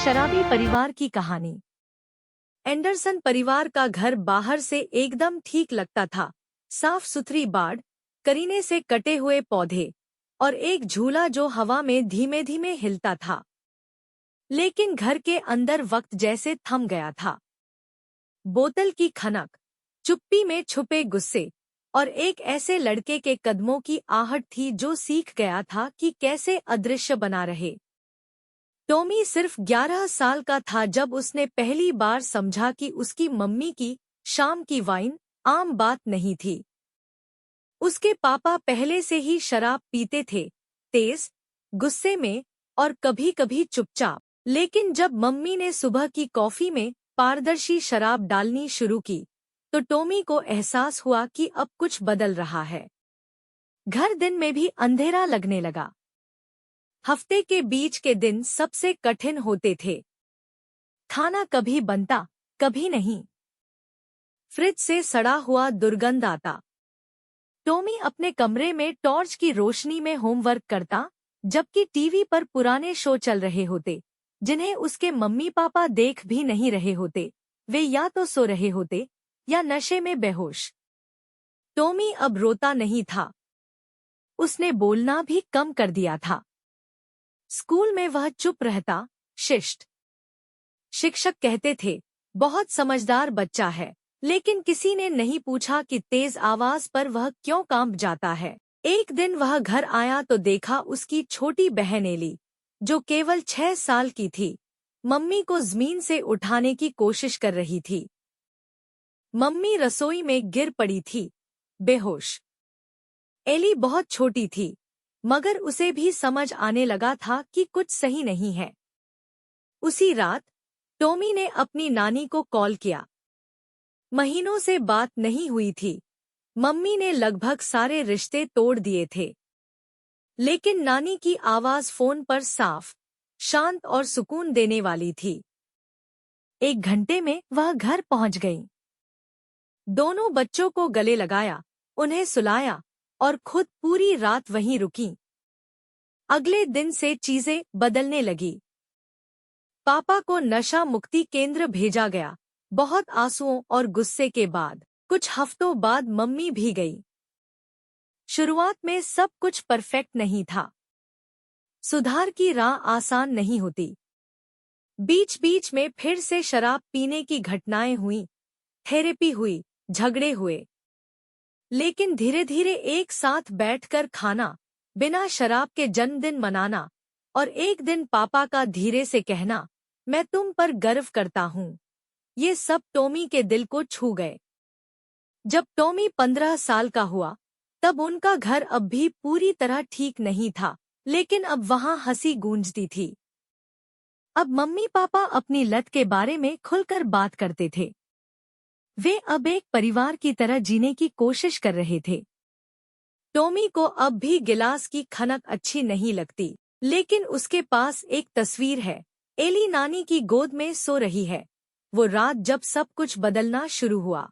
शराबी परिवार की कहानी। एंडरसन परिवार का घर बाहर से एकदम ठीक लगता था। साफ सुथरी बाड़, करीने से कटे हुए पौधे और एक झूला जो हवा में धीमे धीमे हिलता था। लेकिन घर के अंदर वक्त जैसे थम गया था। बोतल की खनक, चुप्पी में छुपे गुस्से और एक ऐसे लड़के के कदमों की आहट थी जो सीख गया था कि कैसे अदृश्य बना रहे। टॉमी सिर्फ 11 साल का था जब उसने पहली बार समझा कि उसकी मम्मी की शाम की वाइन आम बात नहीं थी। उसके पापा पहले से ही शराब पीते थे, तेज, गुस्से में और कभी-कभी चुपचाप। लेकिन जब मम्मी ने सुबह की कॉफी में पारदर्शी शराब डालनी शुरू की, तो टॉमी को एहसास हुआ कि अब कुछ बदल रहा है। घर दिन में भी अंधेरा लगने लगा। हफ्ते के बीच के दिन सबसे कठिन होते थे। खाना कभी बनता, कभी नहीं। फ्रिज से सड़ा हुआ दुर्गंध आता। टॉमी अपने कमरे में टॉर्च की रोशनी में होमवर्क करता, जबकि टीवी पर पुराने शो चल रहे होते, जिन्हें उसके मम्मी पापा देख भी नहीं रहे होते। वे या तो सो रहे होते या नशे में बेहोश। टॉमी अब रोता नहीं था। उसने बोलना भी कम कर दिया था। स्कूल में वह चुप रहता, शिष्ट। शिक्षक कहते थे, बहुत समझदार बच्चा है, लेकिन किसी ने नहीं पूछा कि तेज आवाज पर वह क्यों कांप जाता है। एक दिन वह घर आया तो देखा उसकी छोटी बहन एली, जो केवल 6 साल की थी, मम्मी को जमीन से उठाने की कोशिश कर रही थी। मम्मी रसोई में गिर पड़ी थी, बेहोश। एली बहुत छोटी थी, मगर उसे भी समझ आने लगा था कि कुछ सही नहीं है। उसी रात टॉमी ने अपनी नानी को कॉल किया। महीनों से बात नहीं हुई थी। मम्मी ने लगभग सारे रिश्ते तोड़ दिए थे। लेकिन नानी की आवाज फोन पर साफ, शांत और सुकून देने वाली थी। 1 घंटे में वह घर पहुंच गई। दोनों बच्चों को गले लगाया, उन्हें सुलाया और खुद पूरी रात वहीं रुकी। अगले दिन से चीजें बदलने लगी। पापा को नशा मुक्ति केंद्र भेजा गया, बहुत आंसुओं और गुस्से के बाद। कुछ हफ्तों बाद मम्मी भी गई। शुरुआत में सब कुछ परफेक्ट नहीं था। सुधार की राह आसान नहीं होती। बीच बीच में फिर से शराब पीने की घटनाएं हुई, थेरेपी हुई, झगड़े हुए। लेकिन धीरे धीरे एक साथ बैठकर खाना, बिना शराब के जन्मदिन मनाना और एक दिन पापा का धीरे से कहना, मैं तुम पर गर्व करता हूँ, ये सब टॉमी के दिल को छू गए। जब टॉमी 15 साल का हुआ, तब उनका घर अब भी पूरी तरह ठीक नहीं था, लेकिन अब वहाँ हंसी गूंजती थी। अब मम्मी पापा अपनी लत के बारे में खुलकर बात करते थे। वे अब एक परिवार की तरह जीने की कोशिश कर रहे थे। टॉमी को अब भी गिलास की खनक अच्छी नहीं लगती, लेकिन उसके पास एक तस्वीर है। एली नानी की गोद में सो रही है। वो रात जब सब कुछ बदलना शुरू हुआ।